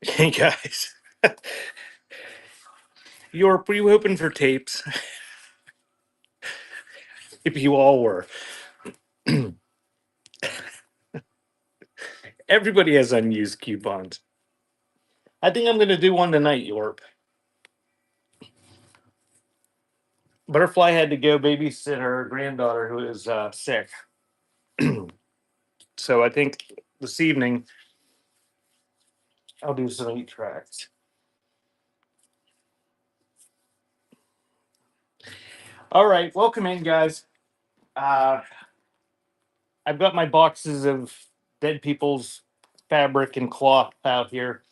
Hey guys, you're pretty hoping for tapes. If you all were, everybody has unused coupons. I think I'm going to do one tonight, Yorp. Butterfly had to go babysit her granddaughter who is sick. So I think this evening I'll do some 8 tracks. All right, welcome in, guys. Uh, I've got my boxes of dead people's fabric and cloth out here.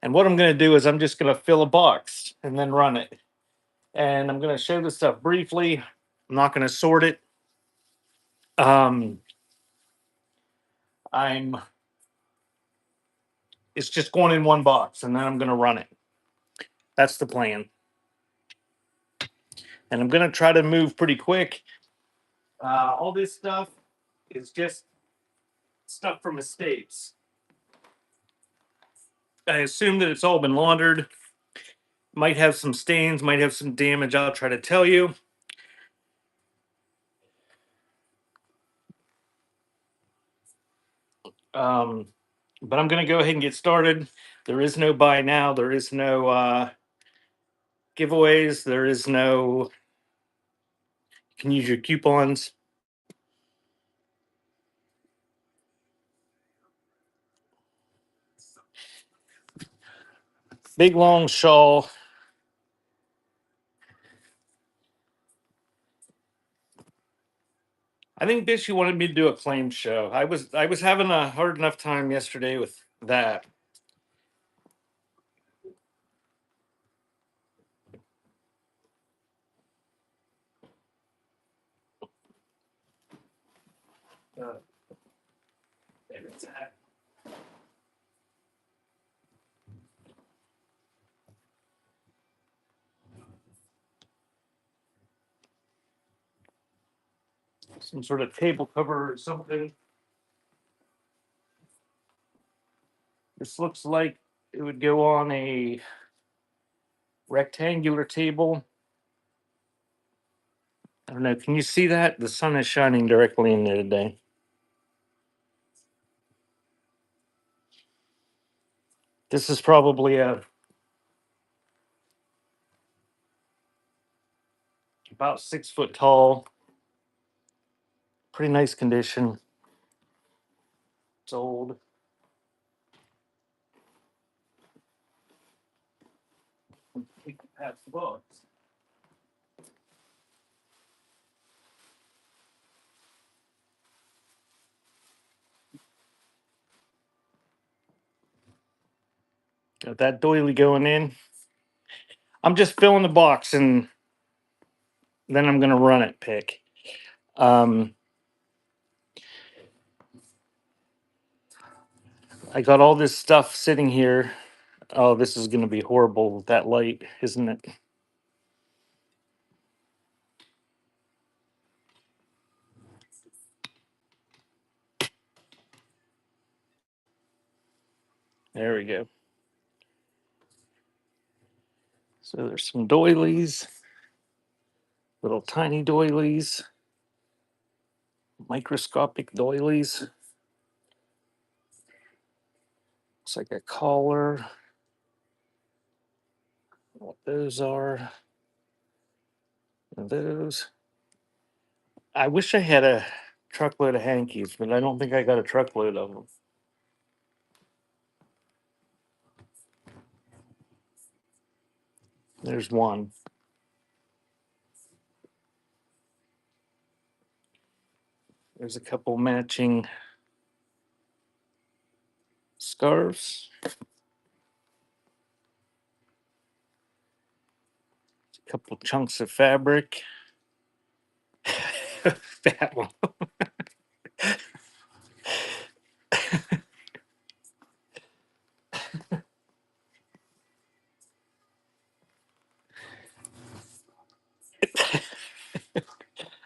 And what I'm going to do is I'm just going to fill a box and then run it. And I'm going to show this stuff briefly. I'm not going to sort it. Um, I'm it's just going in one box and then I'm going to run it. That's the plan. And I'm going to try to move pretty quick. All this stuff is just stuff from estates. I assume that it's all been laundered. Might have some stains, might have some damage. I'll try to tell you. Um, but I'm going to go ahead and get started. There is no buy now. There is no giveaways. There is no. You can use your coupons. Big long shawl. I think Bishy wanted me to do a claim show. I was having a hard enough time yesterday with that. Uh, there it's at. Some sort of table cover or something. This looks like it would go on a rectangular table. I don't know. Can you see that? The sun is shining directly in there today. This is probably about 6 foot tall. Pretty nice condition. It's old. We can pass the books. Got that doily going in. I'm just filling the box and then I'm gonna run it pick. Um, I got all this stuff sitting here. Oh, this is gonna be horrible with that light, isn't it? There we go. So there's some doilies, little tiny doilies, microscopic doilies. Looks like a collar. What those are. Those. I wish I had a truckload of hankies, but I don't think I got a truckload of them. There's one. There's a couple matching scarves. A couple chunks of fabric. Fat one.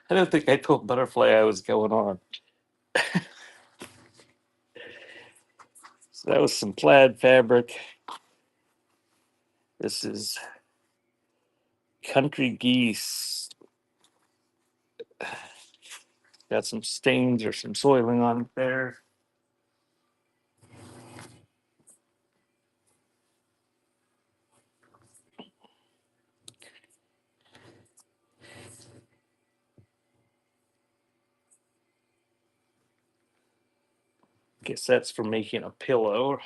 I don't think I told Butterfly I was going on. So that was some plaid fabric. This is country geese. Got some stains or some soiling on it there. Guess that's for making a pillow.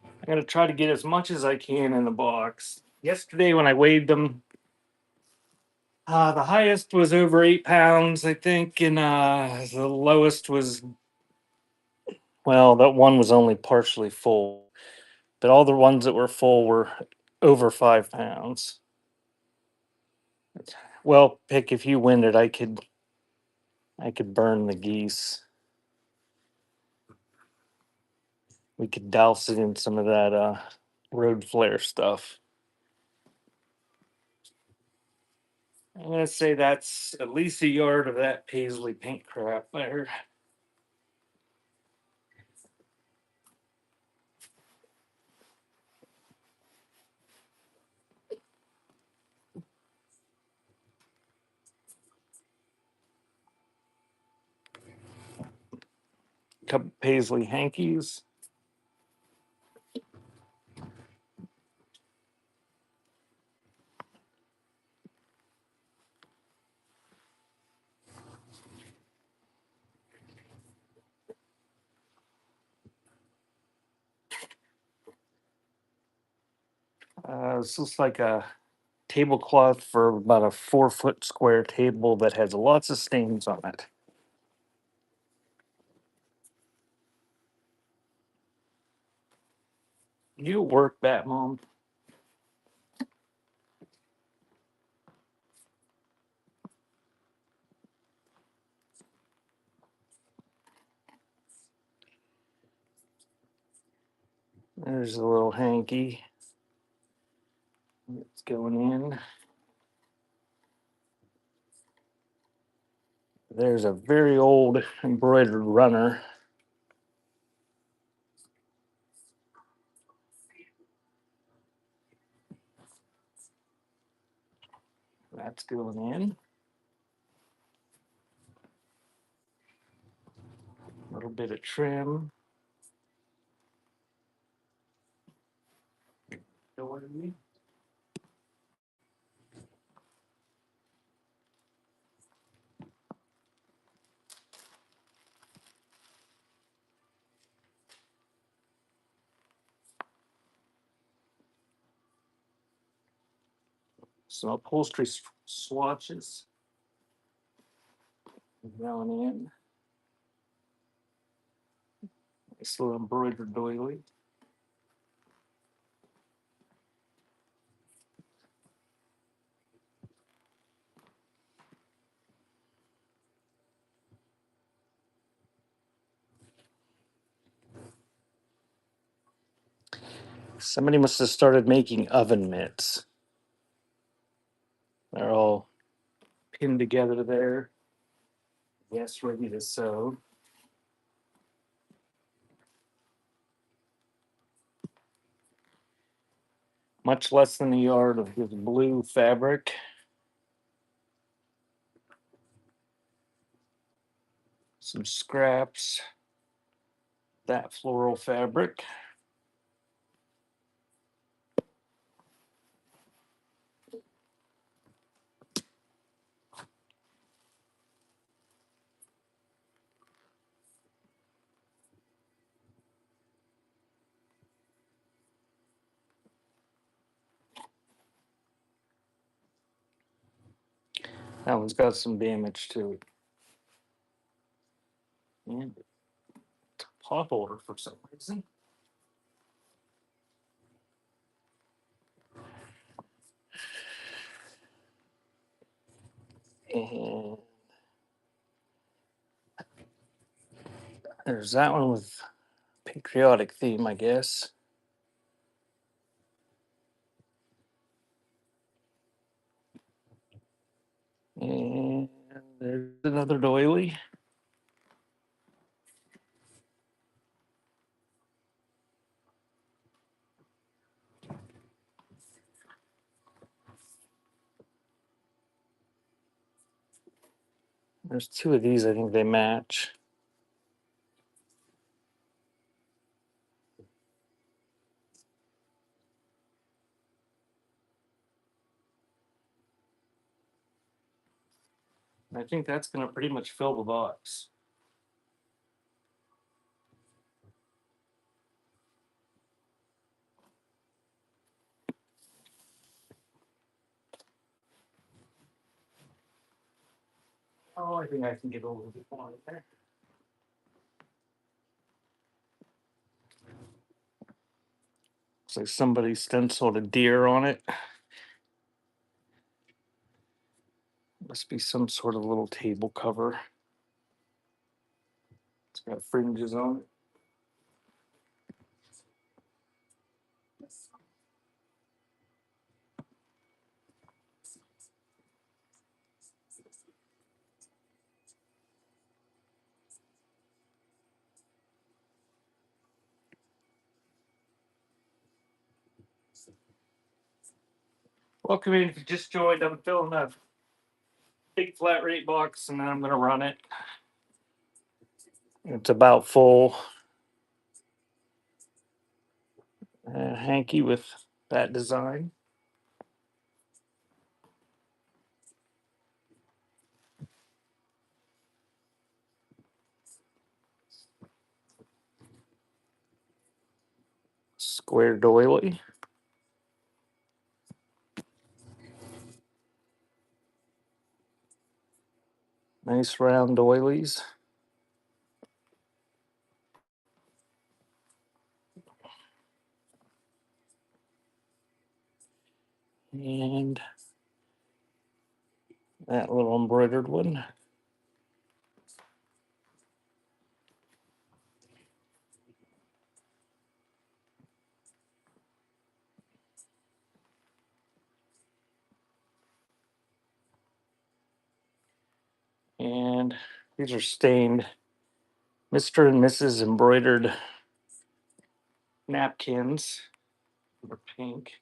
I'm going to try to get as much as I can in the box. Yesterday, when I weighed them, the highest was over 8 pounds, I think, and the lowest was, well, that one was only partially full, but all the ones that were full were over 5 pounds. Well, pick if you win it, I could burn the geese. We could douse it in some of that road flare stuff. I'm gonna say that's at least a yard of that paisley paint crap there. Couple paisley hankies. This looks like a tablecloth for about a 4 foot square table that has lots of stains on it. You work that, Mom. There's a little hanky. It's going in. There's a very old embroidered runner. That's going in. A little bit of trim. Some upholstery swatches going in. Nice little embroidered doily. Somebody must have started making oven mitts. They're all pinned together there. Yes, ready to sew. Much less than a yard of this blue fabric. Some scraps. That floral fabric. That one's got some damage to it. And it's a pot holder for some reason. And there's that one with patriotic theme, I guess. And there's another doily. There's two of these, I think they match. I think that's going to pretty much fill the box. Oh, I think I can get a little bit more there. Looks like somebody stenciled a deer on it. Must be some sort of little table cover. It's got fringes on it. Welcome in. If you just joined, I'm filling a big flat rate box and then I'm going to run it. It's about full. Hanky with that design. Square doily. Nice round doilies. And that little embroidered one. And these are stained Mr. and Mrs. embroidered napkins. They're pink.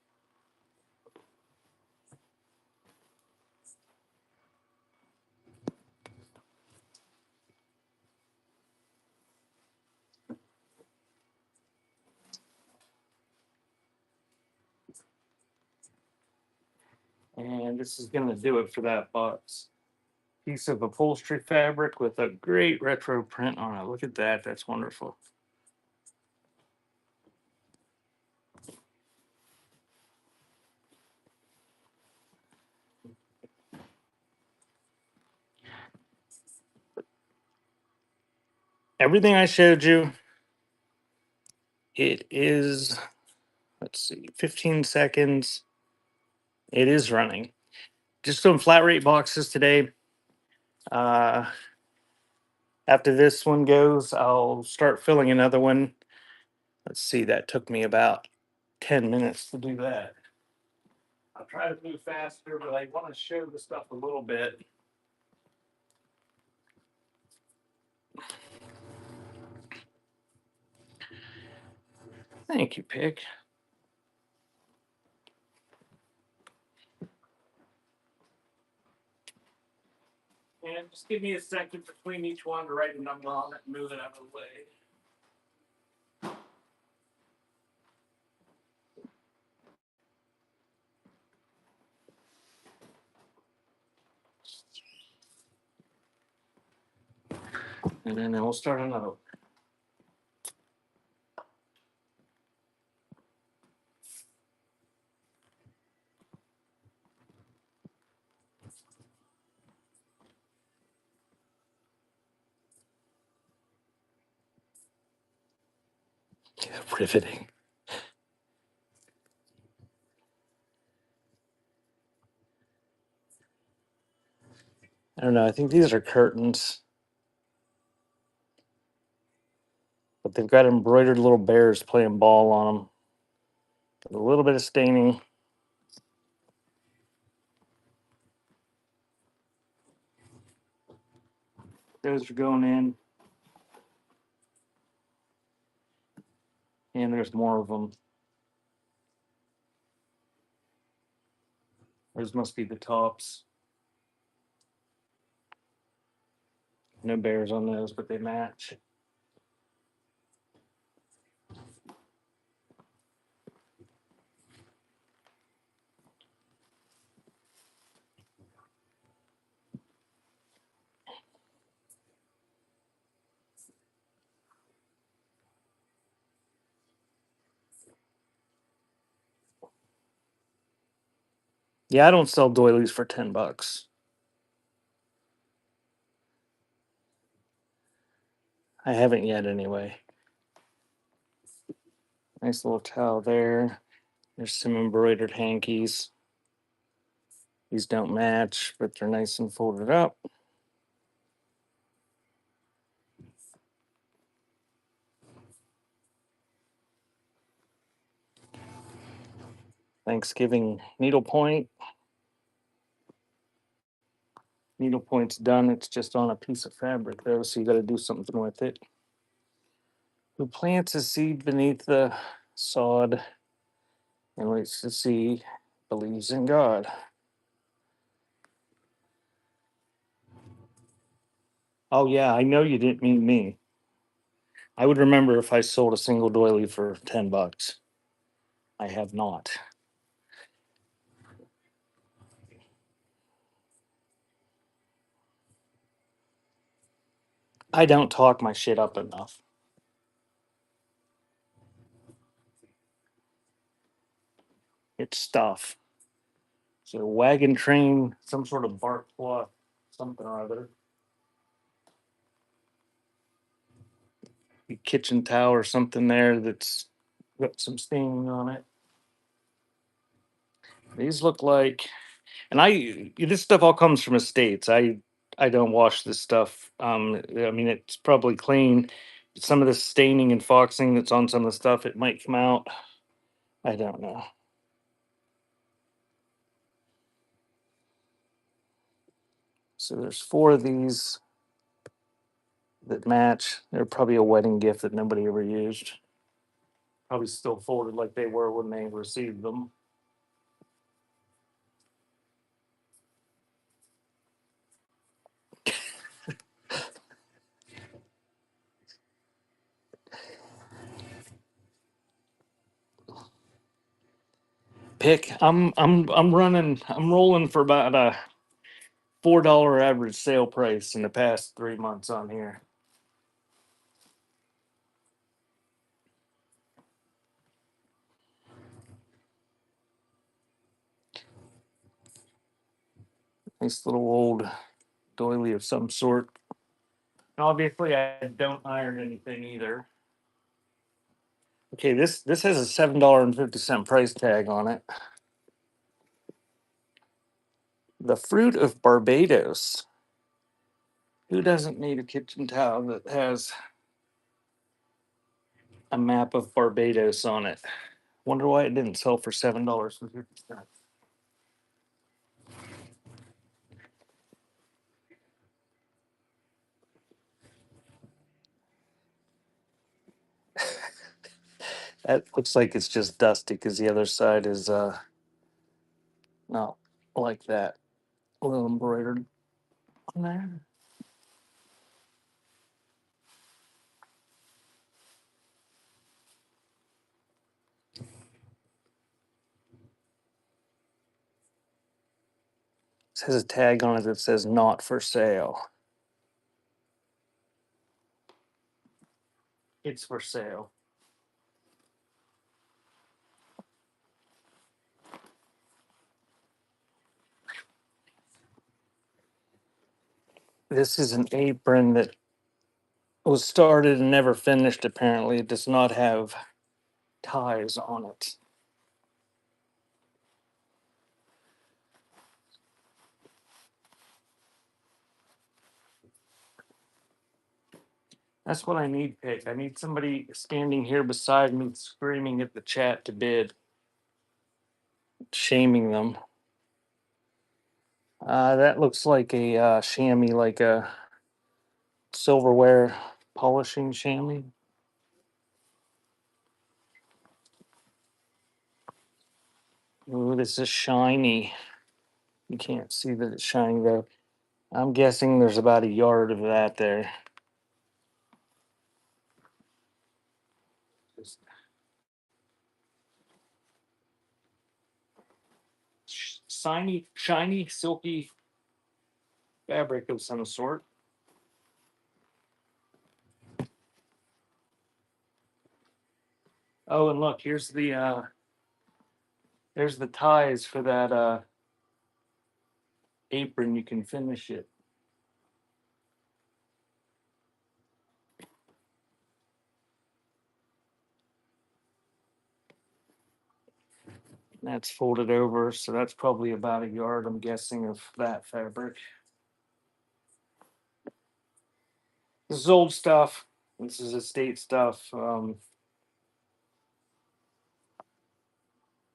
And this is going to do it for that box. Piece of upholstery fabric with a great retro print on it. Look at that. That's wonderful. Everything I showed you, it is, let's see, 15 seconds. It is running. Just some flat rate boxes today. Uh, After this one goes, I'll start filling another one. Let's see, that took me about 10 minutes to do that. I'll try to move faster, but I want to show the stuff a little bit. Thank you, Pick. And just give me a second between each one to write a number on it and move it out of the way. And then we'll start another one. Riveting. I don't know. I think these are curtains, but they've got embroidered little bears playing ball on them. A little bit of staining. Those are going in. And there's more of them. Those must be the tops. No bears on those, but they match. Yeah, I don't sell doilies for $10. I haven't yet, anyway. Nice little towel there. There's some embroidered hankies. These don't match, but they're nice and folded up. Thanksgiving needlepoint. Needlepoint's done. It's just on a piece of fabric, though, so you got to do something with it. Who plants a seed beneath the sod and waits to see, believes in God. Oh, yeah, I know you didn't mean me. I would remember if I sold a single doily for $10. I have not. I don't talk my shit up enough. It's stuff. So wagon train, some sort of bark cloth, something or other. A kitchen towel or something there that's got some staining on it. These look like, and this stuff all comes from estates. I don't wash this stuff. I mean it's probably clean. Some of the staining and foxing that's on some of the stuff, it might come out. I don't know. So there's four of these that match. They're probably a wedding gift that nobody ever used. Probably still folded like they were when they received them. Pick. I'm rolling for about a $4 average sale price in the past 3 months on here. Nice little old doily of some sort. Obviously, I don't iron anything either. Okay, this has a $7.50 price tag on it. The fruit of Barbados. Who doesn't need a kitchen towel that has a map of Barbados on it? Wonder why it didn't sell for $7.50. That looks like it's just dusty because the other side is not like that. A little embroidered on there. It has a tag on it that says not for sale. It's for sale. This is an apron that was started and never finished, apparently. It does not have ties on it. That's what I need, Pick. I need somebody standing here beside me screaming at the chat to bid, shaming them. That looks like a chamois, like a silverware polishing chamois. Ooh, this is shiny. You can't see that it's shiny though. I'm guessing there's about a yard of that there. Just shiny, silky fabric of some sort. Oh, and look, there's the ties for that apron. You can finish it. That's folded over, so that's probably about a yard, I'm guessing, of that fabric. This is old stuff. This is estate stuff.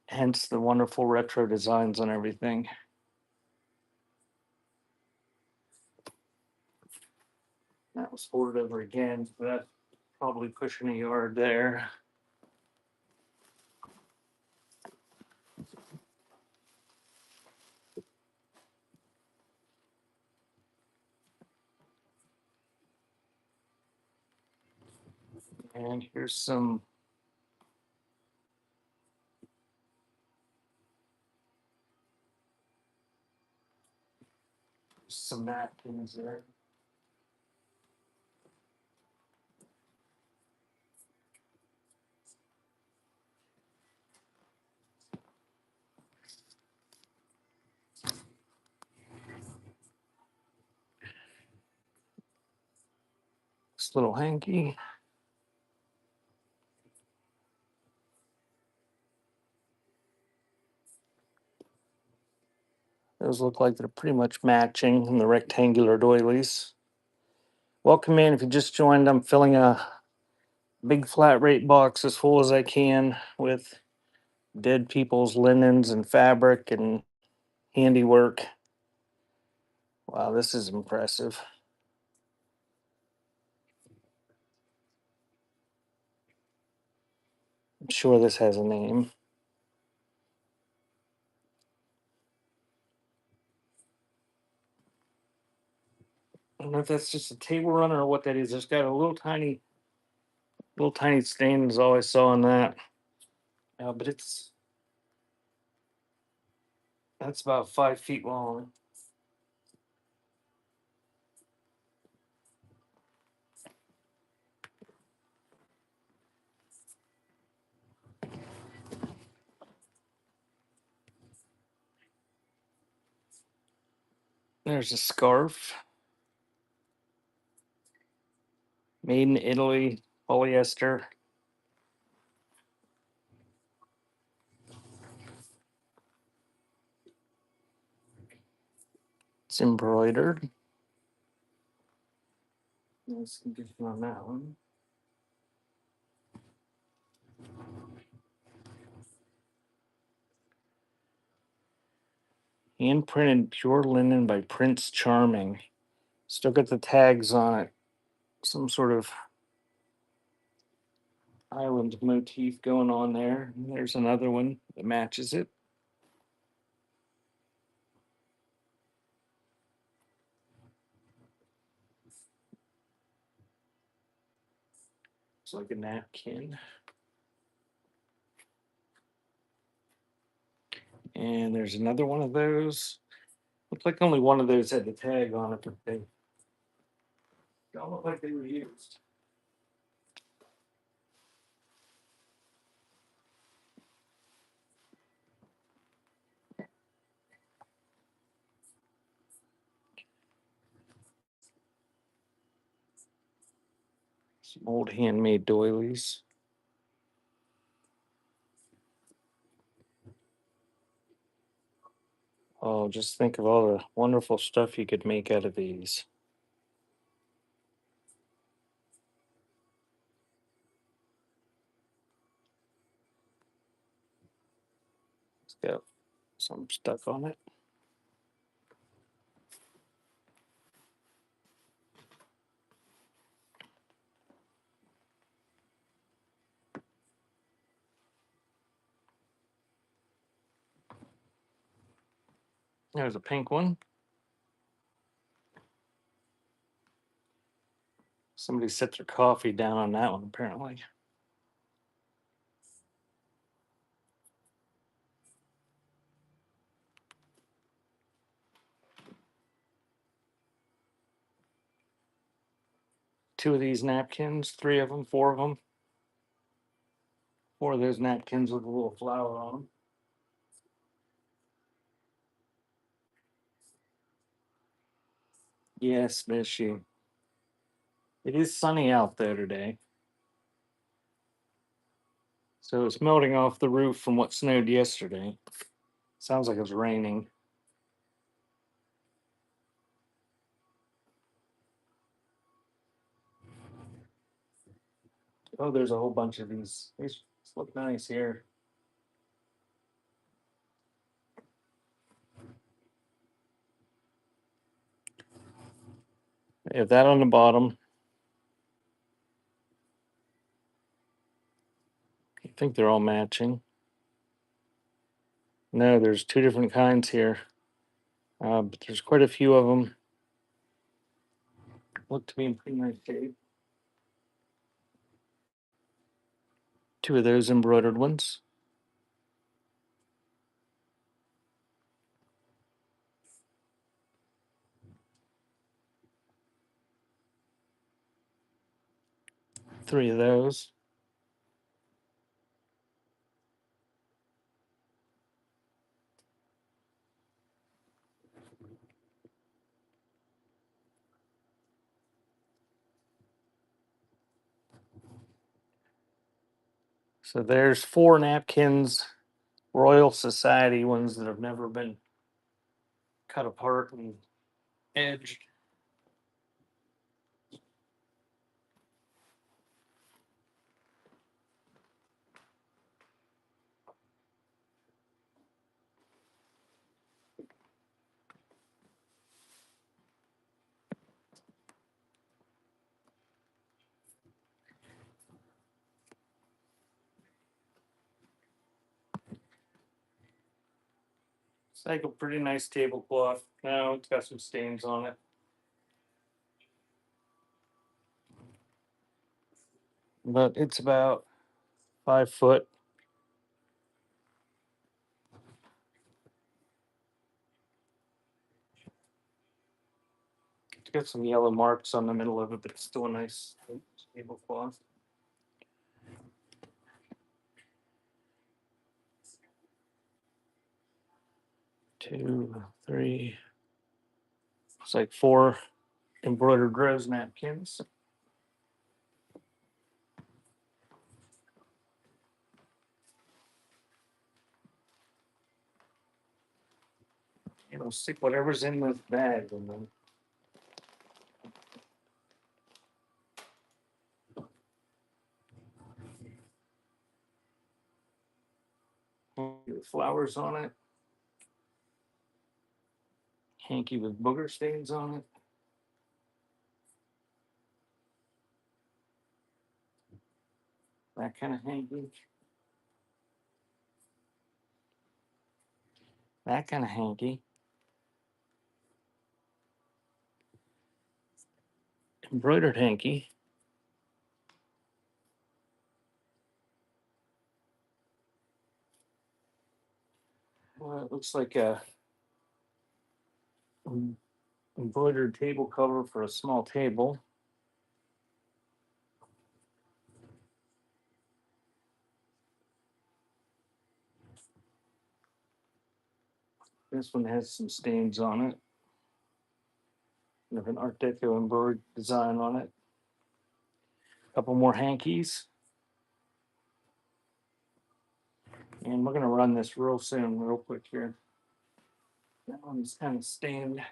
Hence the wonderful retro designs on everything. That was folded over again, so that's probably pushing a yard there. And here's some napkins there. This little hanky. Those look like they're pretty much matching in the rectangular doilies. Welcome in. If you just joined, I'm filling a big flat rate box as full as I can with dead people's linens and fabric and handiwork. Wow, this is impressive. I'm sure this has a name. I don't know if that's just a table runner or what that is. There's got a little tiny stain is all I saw on that. But that's about 5 feet long. There's a scarf made in Italy, polyester. It's embroidered. Nice condition on that one. Hand printed pure linen by Prince Charming. Still got the tags on it. Some sort of island motif going on there. And there's another one that matches it. It's like a napkin. And there's another one of those. Looks like only one of those had the tag on it, but they don't look like they were used. Some old handmade doilies. Oh, just think of all the wonderful stuff you could make out of these. It's got some stuck on it. There's a pink one. Somebody set their coffee down on that one, apparently. Two of these napkins, three of them, four of them. Four of those napkins with a little flower on them. Yes, Mishy. It is sunny out there today. So it's melting off the roof from what snowed yesterday. Sounds like it's raining. Oh, there's a whole bunch of these. These look nice here. They have that on the bottom. I think they're all matching. No, there's two different kinds here. But there's quite a few of them. Look to be in pretty nice shape. Two of those embroidered ones. Three of those. So there's four napkins, Royal Society ones that have never been cut apart and edged. It's like a pretty nice tablecloth. Now it's got some stains on it. But it's about 5 foot. It's got some yellow marks on the middle of it, but it's still a nice tablecloth. Two, three. It's like four embroidered rose napkins. Stick whatever's in this bag in them. Flowers on it. Hanky with booger stains on it. That kind of hanky. That kind of hanky. Embroidered hanky. Well, it looks like a embroidered table cover for a small table. This one has some stains on it. Have an Art Deco embroidered design on it. A couple more hankies. And we're gonna run this real soon, real quick here. That one's kind of stained.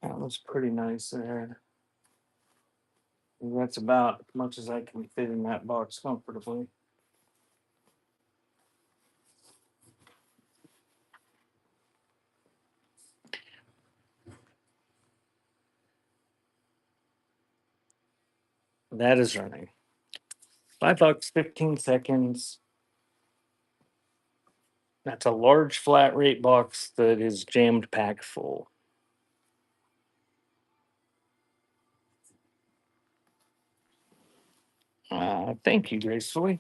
That looks pretty nice there. And that's about as much as I can fit in that box comfortably. That is running. $5, 15 seconds. That's a large flat rate box that is jammed packed full. Thank you, gracefully.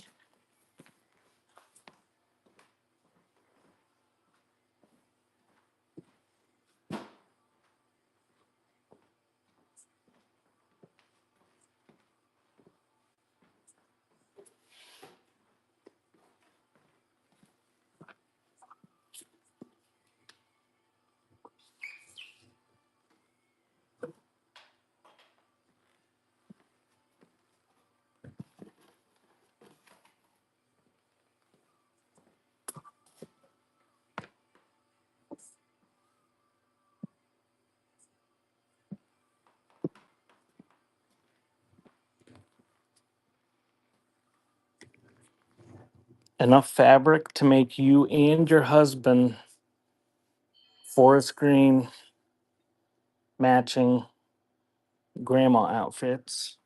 Enough fabric to make you and your husband forest green matching grandma outfits.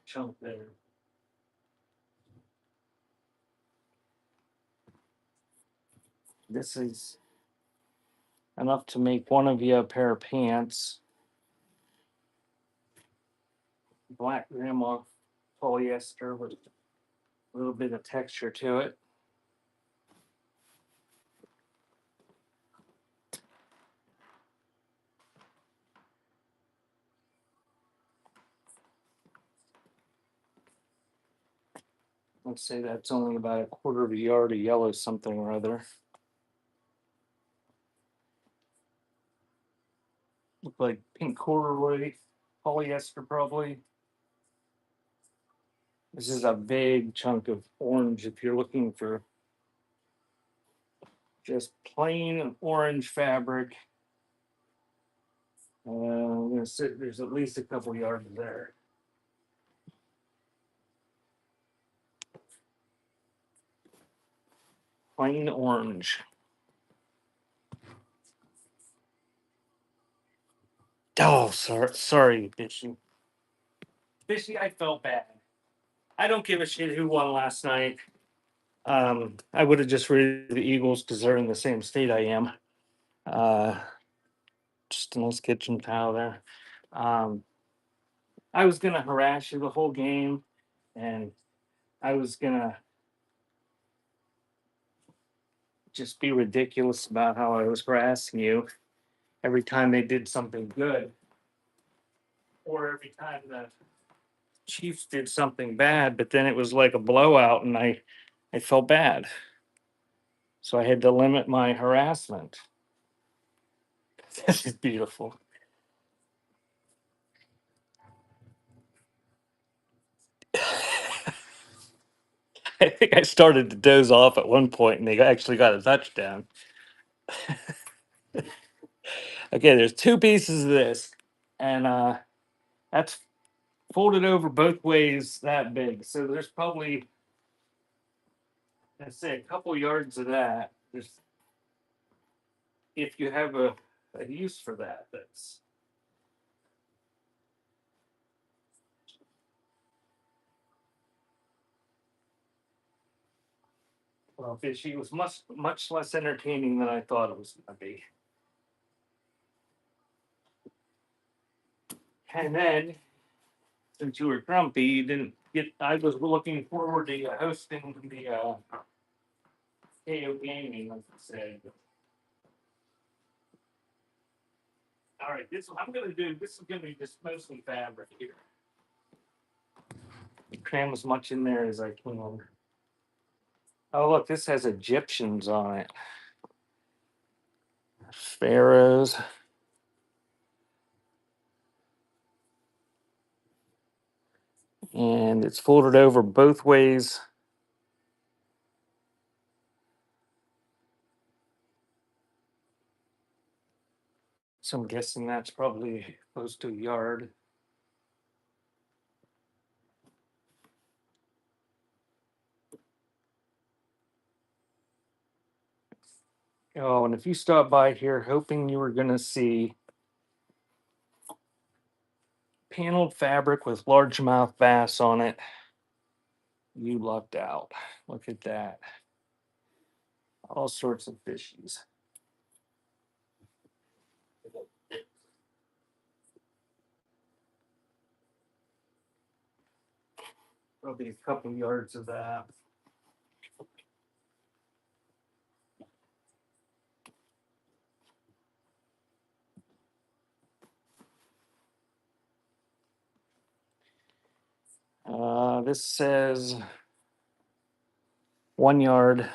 Chunk there. This is enough to make one of you a pair of pants. Black grandma polyester with a little bit of texture to it. Let's say that's only about a quarter of a yard of yellow something or other. Look like pink corduroy polyester probably. This is a big chunk of orange if you're looking for just plain orange fabric. I'm gonna say there's at least a couple yards there. Plain orange. Oh, sorry, Fishy. Fishy, I felt bad. I don't give a shit who won last night. I would have just rated the Eagles because they're in the same state I am. Uh, just a nice kitchen towel there. Um, I was gonna harass you the whole game, and I was gonna just be ridiculous about how I was harassing you every time they did something good, or every time the Chiefs did something bad. But then it was like a blowout, and I felt bad, so I had to limit my harassment. This is beautiful. I think I started to doze off at one point, and they actually got a touchdown. Okay, there's two pieces of this, and that's folded over both ways that big. So there's probably, let's say, a couple yards of that. There's, if you have a use for that, that's well, fishy. It was much less entertaining than I thought it was going to be. And then, since you were grumpy, you didn't get. I was looking forward to hosting the KO gaming, like I said. All right, this I'm gonna do. This is gonna be just mostly fabric here. Cram as much in there as I can. Oh, look, this has Egyptians on it. Pharaohs. And it's folded over both ways. So I'm guessing that's probably close to a yard. Oh, and if you stop by here hoping you were going to see paneled fabric with largemouth bass on it, you lucked out. Look at that. All sorts of fishies. Probably a couple yards of that. This says 1 yard.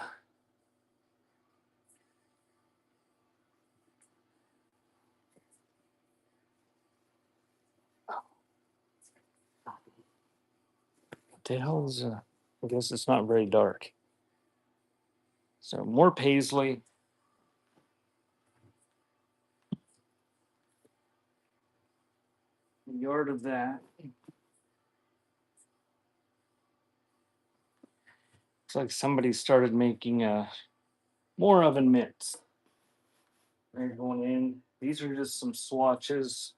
What the hell is I guess it's not very dark. So more paisley. A yard of that. Looks like somebody started making more oven mitts. They're going in. These are just some swatches,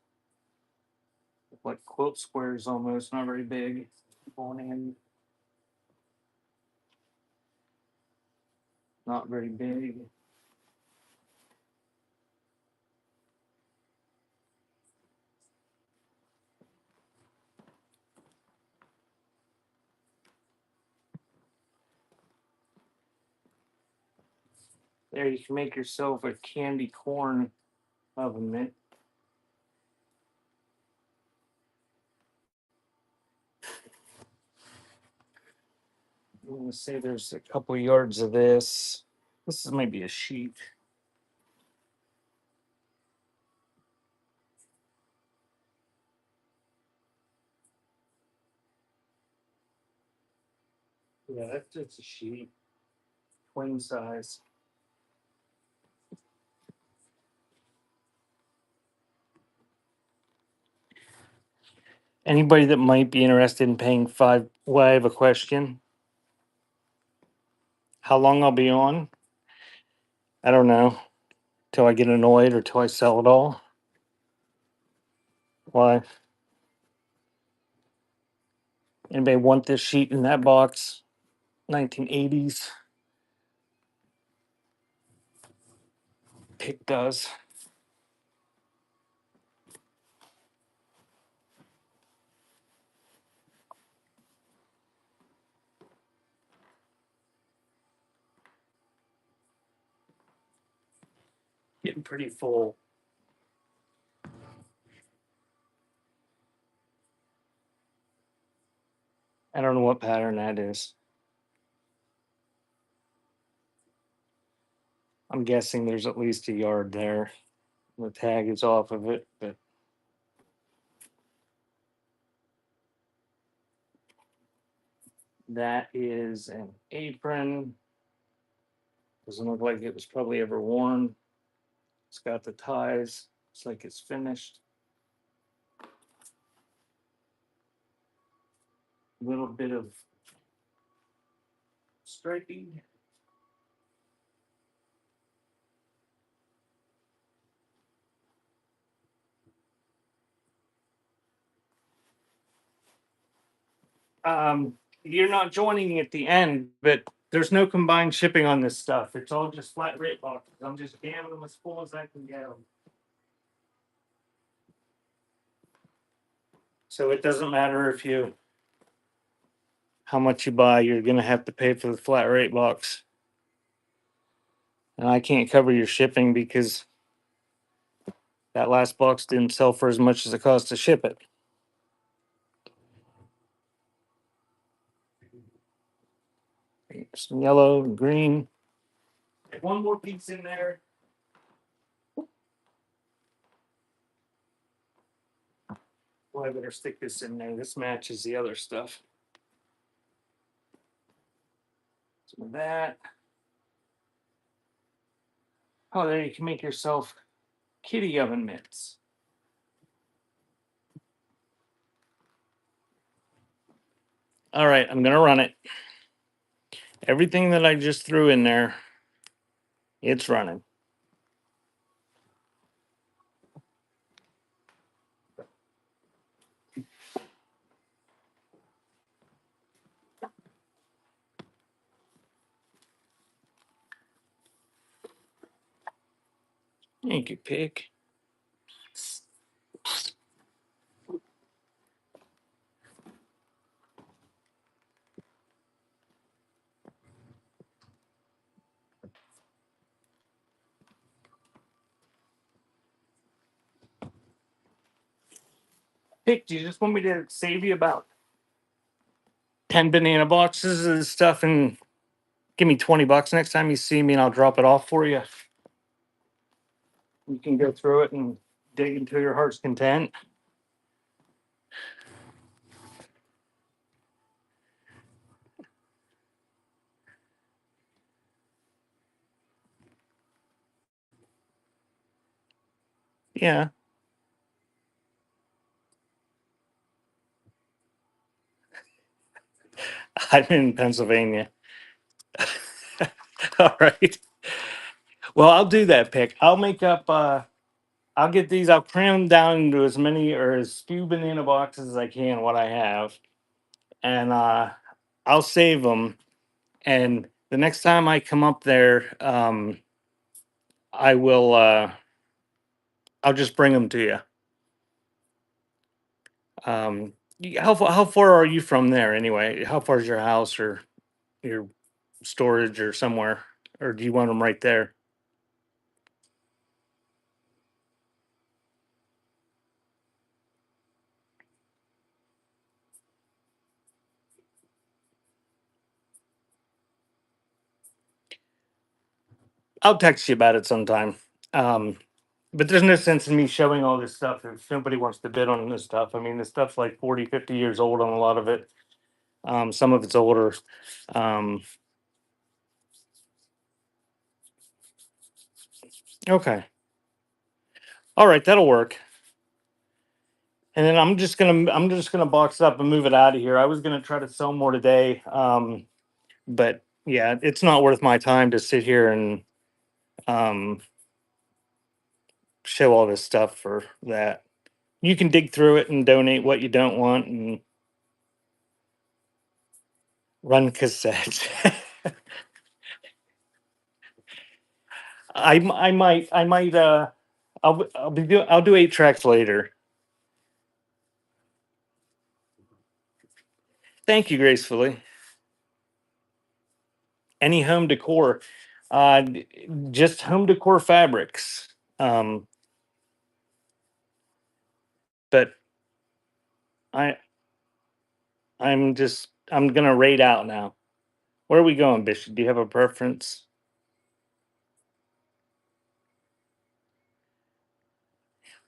like quilt squares almost, not very big. Going in. Not very big. There, you can make yourself a candy corn oven mitt. I'm gonna say there's a couple yards of this. This is maybe a sheet. Yeah, that's just a sheet. Twin size. Anybody that might be interested in paying five, well, I have a question. How long I'll be on? I don't know. Till I get annoyed or till I sell it all. Why? Anybody want this sheet in that box? 1980s. Pick does. Getting pretty full. I don't know what pattern that is. I'm guessing there's at least a yard there. The tag is off of it, but that is an apron. Doesn't look like it was probably ever worn. It's got the ties. Looks like it's finished. A little bit of striping. You're not joining at the end, but there's no combined shipping on this stuff. It's all just flat rate boxes. I'm just jamming them as full as I can get them. So it doesn't matter if you how much you buy, you're gonna have to pay for the flat rate box. And I can't cover your shipping because that last box didn't sell for as much as it cost to ship it. Some yellow and green. One more piece in there. Well, I better stick this in there. This matches the other stuff. Some of that. Oh, there you can make yourself kitty oven mitts. All right, I'm gonna run it. Everything that I just threw in there, it's running. Thank you, pig. Pick, do you just want me to save you about 10 banana boxes of this stuff and give me $20 next time you see me and I'll drop it off for you? You can go through it and dig into your heart's content. Yeah, I'm in Pennsylvania. All right. Well, I'll do that, Pick. I'll make up I'll get these, I'll cram them down into as many or as few banana boxes as I can, what I have. And I'll save them. And the next time I come up there, I will I'll just bring them to you. How far are you from there anyway? How far is your house or your storage or somewhere? Or do you want them right there? I'll text you about it sometime. Um, but there's no sense in me showing all this stuff if nobody wants to bid on this stuff. I mean, this stuff's like 40, 50 years old on a lot of it. Some of it's older. Um, okay. All right, that'll work. And then I'm just gonna box it up and move it out of here. I was gonna try to sell more today. But yeah, it's not worth my time to sit here and um show all this stuff for that. You can dig through it and donate what you don't want and run cassettes. I might I'll do 8 tracks later. Thank you gracefully. Any home decor, just home decor fabrics. Um, but I I'm gonna rate out now. Where are we going, Bishop? Do you have a preference?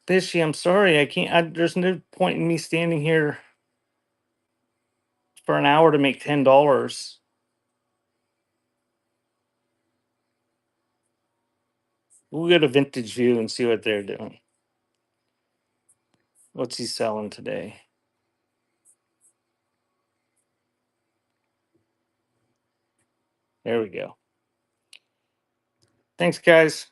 Bishy, I'm sorry, I can't. There's no point in me standing here for an hour to make $10. We'll go to Vintage View and see what they're doing. What's he selling today? There we go. Thanks, guys.